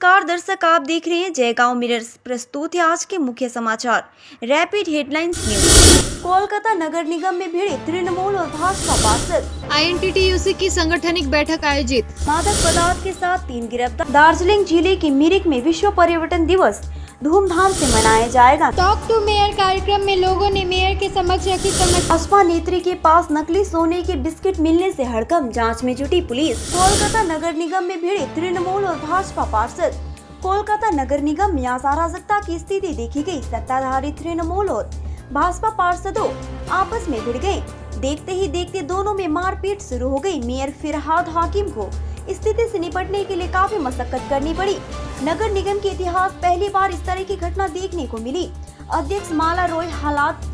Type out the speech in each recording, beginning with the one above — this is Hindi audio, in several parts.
नमस्कार दर्शक, आप देख रहे हैं जयगांव मिरर्स। प्रस्तुत है आज के मुख्य समाचार। Rapid headlines news. कोलकाता नगर निगम में भिड़े तृणमूल और भाजपा पार्षद। INTTUC की संगठनिक बैठक आयोजित। मादक पदार्थ के साथ 3 गिरफ्तार। दार्जिलिंग जिले के मिरिक में विश्व पर्यटन दिवस धूमधाम से मनाया जाएगा। टॉक टू मेयर कार्यक्रम में लोगों ने मेयर के समक्ष रखी समस्या। भाजपा नेत्री के पास नकली सोने के बिस्किट मिलने से हड़कंप, जांच में जुटी पुलिस। कोलकाता नगर निगम में भिड़े तृणमूल और भाजपा पार्षद। कोलकाता नगर निगम में अराजकता की स्थिति देखी गई। सत्ताधारी तृणमूल और भाजपा पार्षदों आपस में भिड़ गए। देखते ही देखते दोनों में मारपीट शुरू हो गई। मेयर फिरहाद हाकिम को स्थिति से निपटने के लिए काफी मशक्कत करनी पड़ी। नगर निगम के इतिहास पहली बार इस तरह की घटना देखने को मिली। अध्यक्ष माला रॉय हालात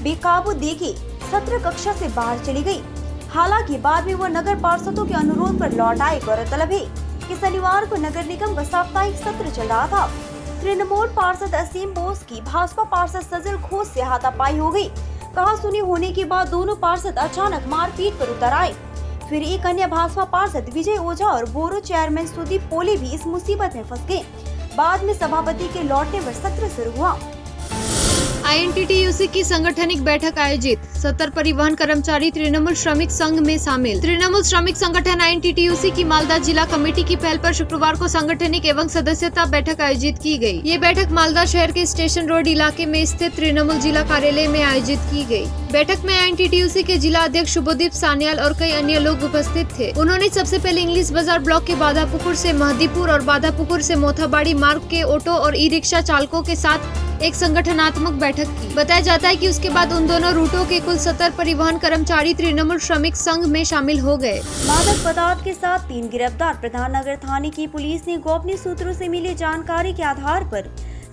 बेकाबू देखे सत्र कक्षा से बाहर चली गई। हालांकि बाद में वो नगर पार्षदों के अनुरोध पर लौट आए। गौरतलब है कि शनिवार को नगर निगम का साप्ताहिक सत्र चल रहा था। तृणमूल पार्षद असीम बोस की भाजपा पार्षद सजल घोष से हाथापाई हो गई। कहासुनी होने के बाद दोनों पार्षद अचानक मारपीट पर उतर आए। फिर एक अन्य भाजपा पार्षद विजय ओझा और बोरो चेयरमैन सुदीप पोले भी इस मुसीबत में फंस गए। बाद में सभापति के लौटने पर सत्र शुरू हुआ। INTTUC की संगठनिक बैठक आयोजित। 70 परिवहन कर्मचारी तृणमूल श्रमिक संघ में शामिल। तृणमूल श्रमिक संगठन INTTUC की मालदा जिला कमेटी की पहल पर शुक्रवार को सांगठनिक एवं सदस्यता बैठक आयोजित की गई। ये बैठक मालदा शहर के स्टेशन रोड इलाके में स्थित तृणमूल जिला कार्यालय में आयोजित की गई। बैठक में INTTUC के जिला अध्यक्ष शुभदीप सान्याल और कई अन्य लोग उपस्थित थे। उन्होंने सबसे पहले इंग्लिश बाजार ब्लॉक के बाधापुकुर से महदीपुर और बाधापुकुर से मोथाबाड़ी मार्ग के ऑटो और ई रिक्शा चालकों के साथ एक संगठनात्मक बैठक की। बताया जाता है कि उसके बाद उन दोनों रूटों के कुल 70 परिवहन कर्मचारी तृणमूल श्रमिक संघ में शामिल हो गए। मादक पदार्थ के साथ 3 गिरफ्तार। प्रधान नगर थाने की पुलिस ने गोपनीय सूत्रों से मिली जानकारी के आधार पर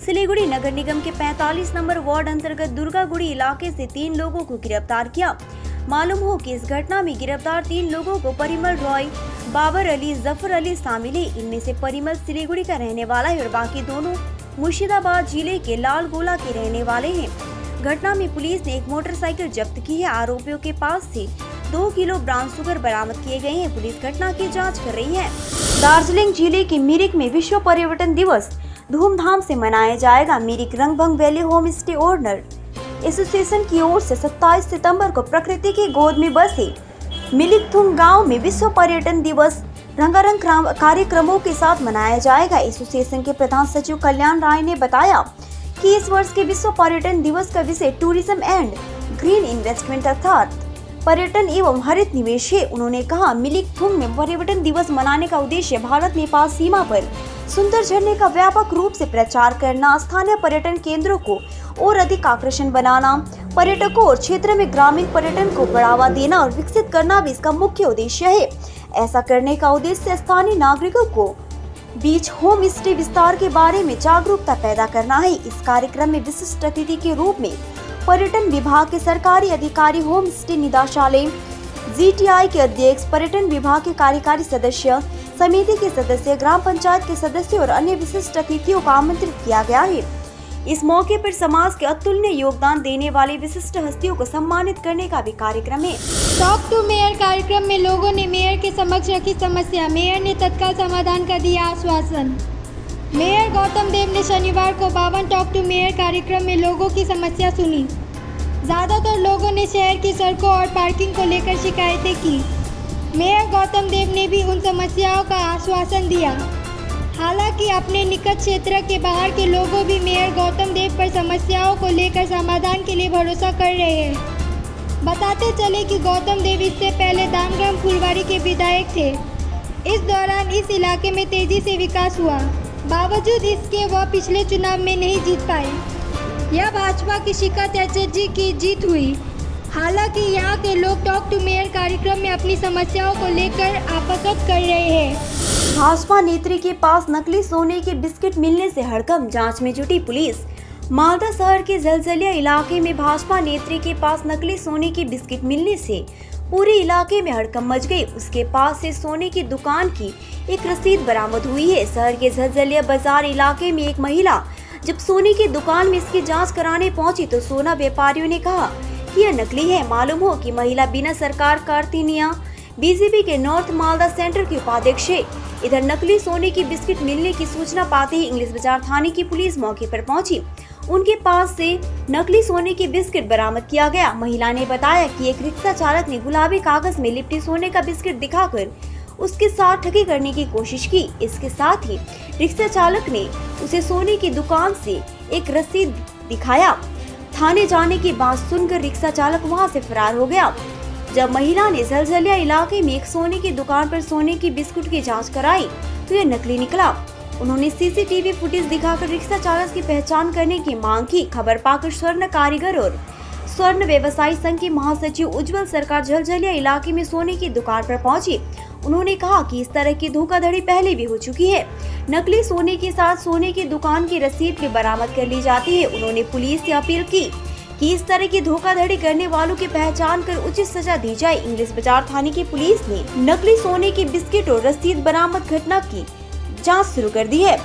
सिलीगुड़ी नगर निगम के 45 नंबर वार्ड अंतर्गत दुर्गागुड़ी इलाके से 3 लोगों को गिरफ्तार किया। मालूम हो कि इस घटना में गिरफ्तार 3 लोगों को परिमल रॉय, बाबर अली, जफर अली शामिल है। इनमें से परिमल सिलीगुड़ी का रहने वाला है और बाकी दोनों मुर्शिदाबाद जिले के लाल गोला के रहने वाले हैं। घटना में पुलिस ने एक मोटरसाइकिल जब्त की है। आरोपियों के पास से 2 किलो ब्राउन शुगर बरामद किए गए हैं। पुलिस घटना की जांच कर रही है। दार्जिलिंग जिले के मिरिक में विश्व पर्यटन दिवस धूमधाम से मनाया जाएगा। Mirik Rangbhang valley home stay owner association की ओर से 27 सितंबर को प्रकृति की गोद में बसे मिलिकथुंग गांव में विश्व पर्यटन दिवस रंगारंग कार्यक्रमों के साथ मनाया जाएगा। एसोसिएशन के प्रधान सचिव कल्याण राय ने बताया कि इस वर्ष के विश्व पर्यटन दिवस का विषय टूरिज्म एंड ग्रीन इन्वेस्टमेंट अर्थात पर्यटन एवं हरित निवेश है। उन्होंने कहा, मिलिकथुंग में पर्यटन दिवस मनाने का उद्देश्य भारत नेपाल सीमा पर सुंदर झरने का व्यापक रूप से प्रचार करना, स्थानीय पर्यटन केंद्रों को और अधिक आकर्षण बनाना, पर्यटकों और क्षेत्र में ग्रामीण पर्यटन को बढ़ावा देना और विकसित करना भी इसका मुख्य उद्देश्य है। ऐसा करने का उद्देश्य स्थानीय नागरिकों को बीच होम स्टे विस्तार के बारे में जागरूकता पैदा करना है। इस कार्यक्रम में विशिष्ट अतिथि के रूप में पर्यटन विभाग के सरकारी अधिकारी, होम स्टे निदेशालय, GTI के अध्यक्ष, पर्यटन विभाग के कार्यकारी सदस्य, समिति के सदस्य, ग्राम पंचायत के सदस्य और अन्य विशिष्ट अतिथियों को आमंत्रित किया गया है। इस मौके पर समाज के अतुलनीय योगदान देने वाले विशिष्ट हस्तियों को सम्मानित करने का भी कार्यक्रम है। टॉक टू मेयर कार्यक्रम में लोगों ने मेयर के समक्ष रखी समस्या। मेयर ने तत्काल समाधान का दिया आश्वासन। मेयर गौतम देव ने शनिवार को 52 टॉक टू मेयर कार्यक्रम में लोगों की समस्या सुनी। ज़्यादातर लोगों ने शहर की सड़कों और पार्किंग को लेकर शिकायतें की। मेयर गौतम देव ने भी उन समस्याओं का आश्वासन दिया। हालांकि अपने निकट क्षेत्र के बाहर के लोगों भी मेयर गौतम देव पर समस्याओं को लेकर समाधान के लिए भरोसा कर रहे हैं। बताते चले कि गौतम देव इससे पहले दामग्राम फुलवारी के विधायक थे। इस दौरान इस इलाके में तेजी से विकास हुआ। बावजूद इसके वह पिछले चुनाव में नहीं जीत पाए। यह भाजपा की शिखा चटर्जी की जीत हुई। हालांकि यहाँ के लोग टॉक टू मेयर कार्यक्रम में अपनी समस्याओं को लेकर अवगत कर रहे हैं। भाजपा नेत्री के पास नकली सोने के बिस्किट मिलने से हड़कंप, जांच में जुटी पुलिस। मालदा शहर के जलजलिया इलाके में भाजपा नेत्री के पास नकली सोने के बिस्किट मिलने से पूरे इलाके में हड़कंप मच गई। उसके पास से सोने की दुकान की एक रसीद बरामद हुई है। शहर के जलजलिया बाजार इलाके में एक महिला जब सोने की दुकान में इसकी जांच कराने पहुंची तो सोना व्यापारियों ने कहा कि यह नकली है। मालूम हो कि महिला बिना सरकार कार्तिनिया बीजेपी के नॉर्थ मालदा सेंटर के उपाध्यक्ष है। इधर नकली सोने की बिस्किट मिलने की सूचना पाते ही इंग्लिश बाजार थाने की पुलिस मौके पर पहुंची। उनके पास से नकली सोने की बिस्किट बरामद किया गया। महिला ने बताया कि एक रिक्शा चालक ने गुलाबी कागज में लिपटी सोने का बिस्किट दिखाकर उसके साथ ठगी करने की कोशिश की। इसके साथ ही रिक्शा चालक ने उसे सोने की दुकान से एक रसीद दिखाया। थाने जाने की बात सुनकर रिक्शा चालक वहां से फरार हो गया। जब महिला ने झलझलिया इलाके में एक सोने की दुकान पर सोने की बिस्कुट की जांच कराई तो यह नकली निकला। उन्होंने सीसीटीवी फुटेज दिखाकर रिक्शा चालक की पहचान करने की मांग की। खबर पाकर स्वर्ण कारीगर और स्वर्ण व्यवसायी संघ के महासचिव उज्जवल सरकार झलझलिया इलाके में सोने की दुकान पर पहुंची। उन्होंने कहा कि इस तरह की धोखाधड़ी पहले भी हो चुकी है। नकली सोने के साथ सोने की दुकान की रसीद भी बरामद कर ली जाती है। उन्होंने पुलिस से अपील की कि इस तरह की धोखाधड़ी करने वालों की पहचान कर उचित सजा दी जाए। इंग्लिश बाजार थाने की पुलिस ने नकली सोने की बिस्किट और रसीद बरामद घटना की जांच शुरू कर दी है।